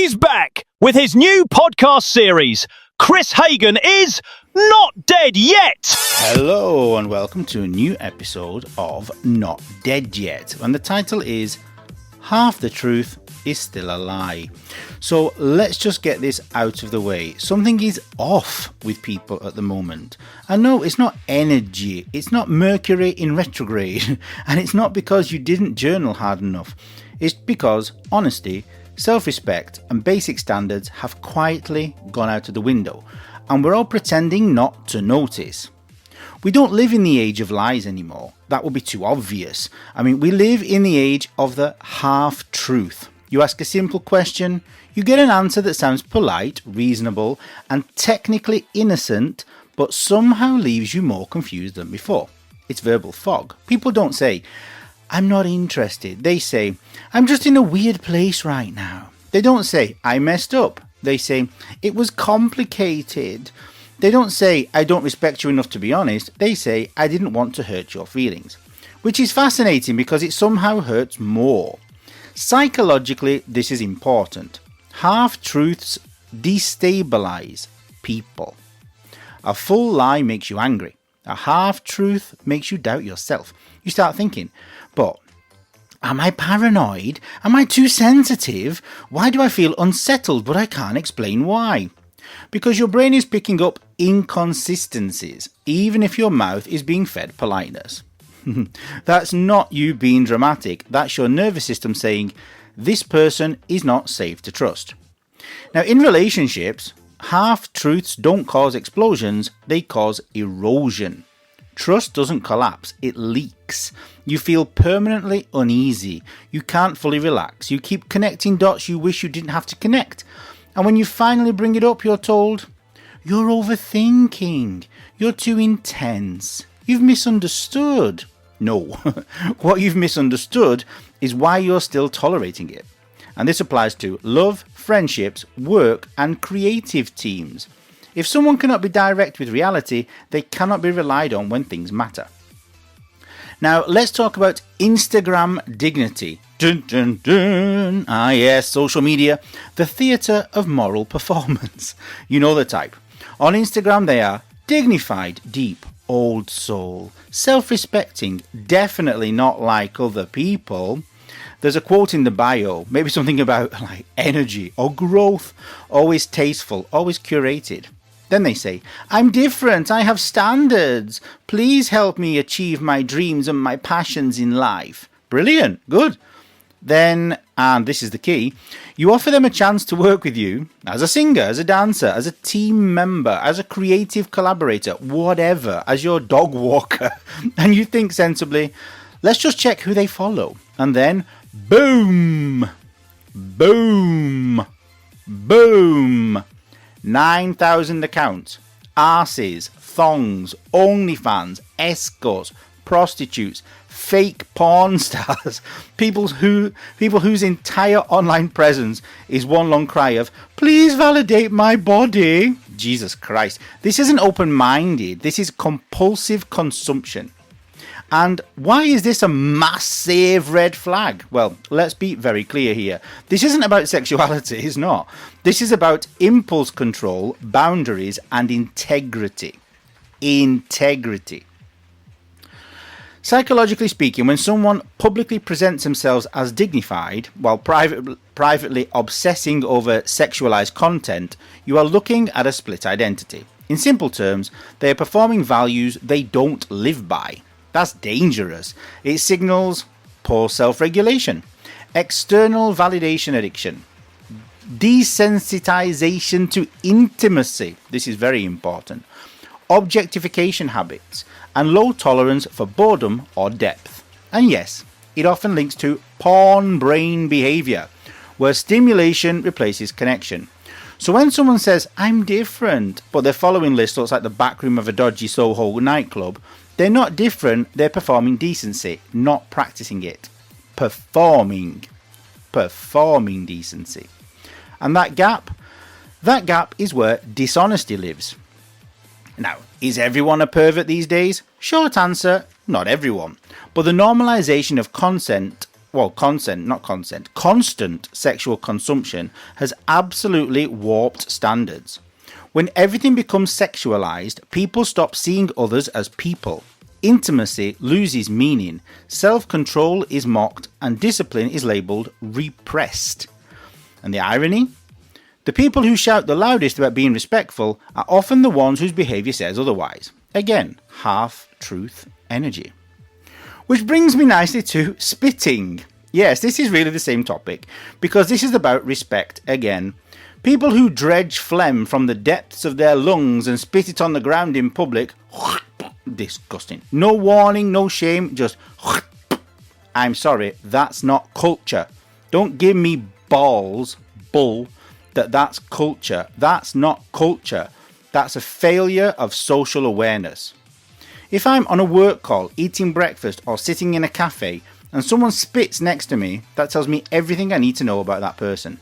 He's back with his new podcast series. Chris Hagen is not dead yet. Hello and welcome to a new episode of Not Dead Yet. And the title is Half the Truth is Still a Lie. So let's just get this out of the way. Something is off with people at the moment. And no, it's not energy. It's not Mercury in retrograde. And it's not because you didn't journal hard enough. It's because honesty, self-respect and basic standards have quietly gone out of the window, and we're all pretending not to notice. We don't live in the age of lies anymore. That would be too obvious. We live in the age of the half-truth. You ask a simple question, you get an answer that sounds polite, reasonable and technically innocent, but somehow leaves you more confused than before. It's verbal fog. People don't say, I'm not interested. They say, I'm just in a weird place right now. They don't say, I messed up. They say, it was complicated. They don't say, I don't respect you enough to be honest. They say, I didn't want to hurt your feelings. Which is fascinating because it somehow hurts more. Psychologically, this is important. Half-truths destabilize people. A full lie makes you angry. A half-truth makes you doubt yourself. You start thinking, but am I paranoid? Am I too sensitive? Why do I feel unsettled but I can't explain why? Because your brain is picking up inconsistencies, even if your mouth is being fed politeness. That's not you being dramatic. That's your nervous system saying, this person is not safe to trust. Now, in relationships, half-truths don't cause explosions, they cause erosion. Trust doesn't collapse, it leaks. You feel permanently uneasy. You can't fully relax. You keep connecting dots you wish you didn't have to connect. And when you finally bring it up, you're told, you're overthinking. You're too intense. You've misunderstood. No, what you've misunderstood is why you're still tolerating it. And this applies to love, friendships, work, and creative teams. If someone cannot be direct with reality, they cannot be relied on when things matter. Now, let's talk about Instagram dignity. Dun, dun, dun. Ah yes, social media, the theatre of moral performance. You know the type. On Instagram, they are dignified, deep, old soul, self-respecting, definitely not like other people. There's a quote in the bio, maybe something about like energy or growth, always tasteful, always curated. Then they say, I'm different, I have standards. Please help me achieve my dreams and my passions in life. Brilliant, good. Then, and this is the key, you offer them a chance to work with you as a singer, as a dancer, as a team member, as a creative collaborator, whatever, as your dog walker. And you think sensibly, let's just check who they follow. And then, boom, boom, boom. 9,000 accounts, arses, thongs, OnlyFans, escorts, prostitutes, fake porn stars, people whose entire online presence is one long cry of, please validate my body. Jesus Christ. This isn't open-minded. This is compulsive consumption. And why is this a massive red flag? Well, let's be very clear here. This isn't about sexuality, it's not. This is about impulse control, boundaries, and integrity. Integrity. Psychologically speaking, when someone publicly presents themselves as dignified while privately obsessing over sexualized content, you are looking at a split identity. In simple terms, they are performing values they don't live by. That's dangerous. It signals poor self-regulation, external validation addiction, desensitization to intimacy. This is very important. Objectification habits, and low tolerance for boredom or depth. And yes, it often links to porn brain behavior, where stimulation replaces connection. So when someone says, I'm different, but their following list looks like the back room of a dodgy Soho nightclub, they're not different, they're performing decency, not practicing it. Performing decency. And that gap is where dishonesty lives. Now, is everyone a pervert these days? Short answer, not everyone. But the normalization of consent constant sexual consumption has absolutely warped standards. When everything becomes sexualized, people stop seeing others as people. Intimacy loses meaning, self-control is mocked, and discipline is labelled repressed. And the irony? The people who shout the loudest about being respectful are often the ones whose behaviour says otherwise. Again, half-truth energy. Which brings me nicely to spitting. Yes, this is really the same topic, because this is about respect again. People who dredge phlegm from the depths of their lungs and spit it on the ground in public, disgusting. No warning, no shame, just I'm sorry, that's not culture. Don't give me balls, bull, that's culture. That's not culture. That's a failure of social awareness. If I'm on a work call, eating breakfast, or sitting in a cafe, and someone spits next to me, that tells me everything I need to know about that person.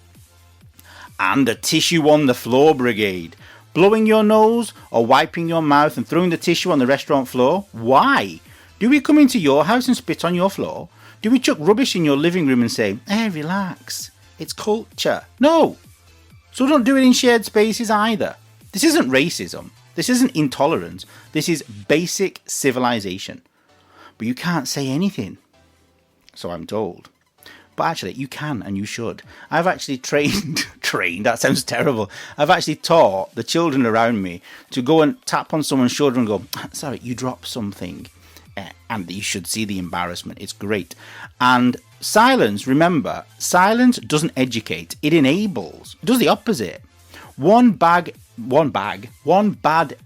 And the tissue on the floor brigade. Blowing your nose or wiping your mouth and throwing the tissue on the restaurant floor? Why? Do we come into your house and spit on your floor? Do we chuck rubbish in your living room and say, hey, relax, it's culture? No. So don't do it in shared spaces either. This isn't racism. This isn't intolerance. This is basic civilization. But you can't say anything. So I'm told. But actually, you can and you should. I've actually trained, that sounds terrible. I've actually taught the children around me to go and tap on someone's shoulder and go, sorry, you dropped something. And you should see the embarrassment. It's great. And silence, remember, silence doesn't educate. It enables. It does the opposite. One bad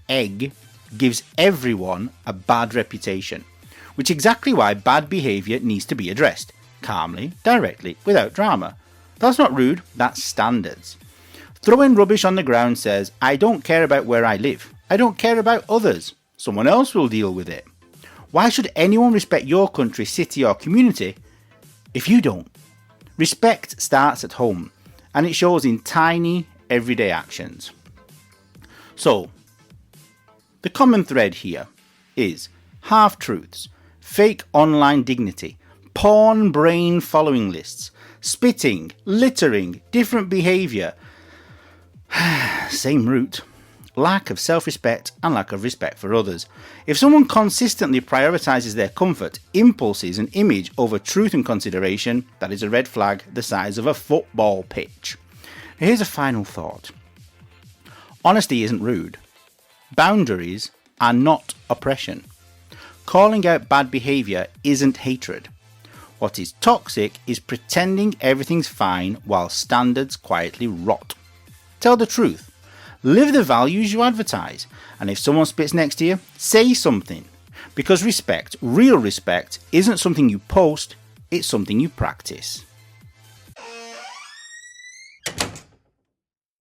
egg gives everyone a bad reputation. Which is exactly why bad behaviour needs to be addressed. Calmly, directly, without drama. That's not rude, that's standards. Throwing rubbish on the ground says, I don't care about where I live. I don't care about others. Someone else will deal with it. Why should anyone respect your country, city or community if you don't? Respect starts at home, and it shows in tiny, everyday actions. So, the common thread here is half-truths, fake online dignity, porn brain following lists, spitting, littering, different behaviour, same root, lack of self-respect and lack of respect for others. If someone consistently prioritises their comfort, impulses and image over truth and consideration, that is a red flag the size of a football pitch. Here's a final thought. Honesty isn't rude. Boundaries are not oppression. Calling out bad behaviour isn't hatred. What is toxic is pretending everything's fine while standards quietly rot. Tell the truth. Live the values you advertise. And if someone spits next to you, say something. Because respect, real respect, isn't something you post, it's something you practice.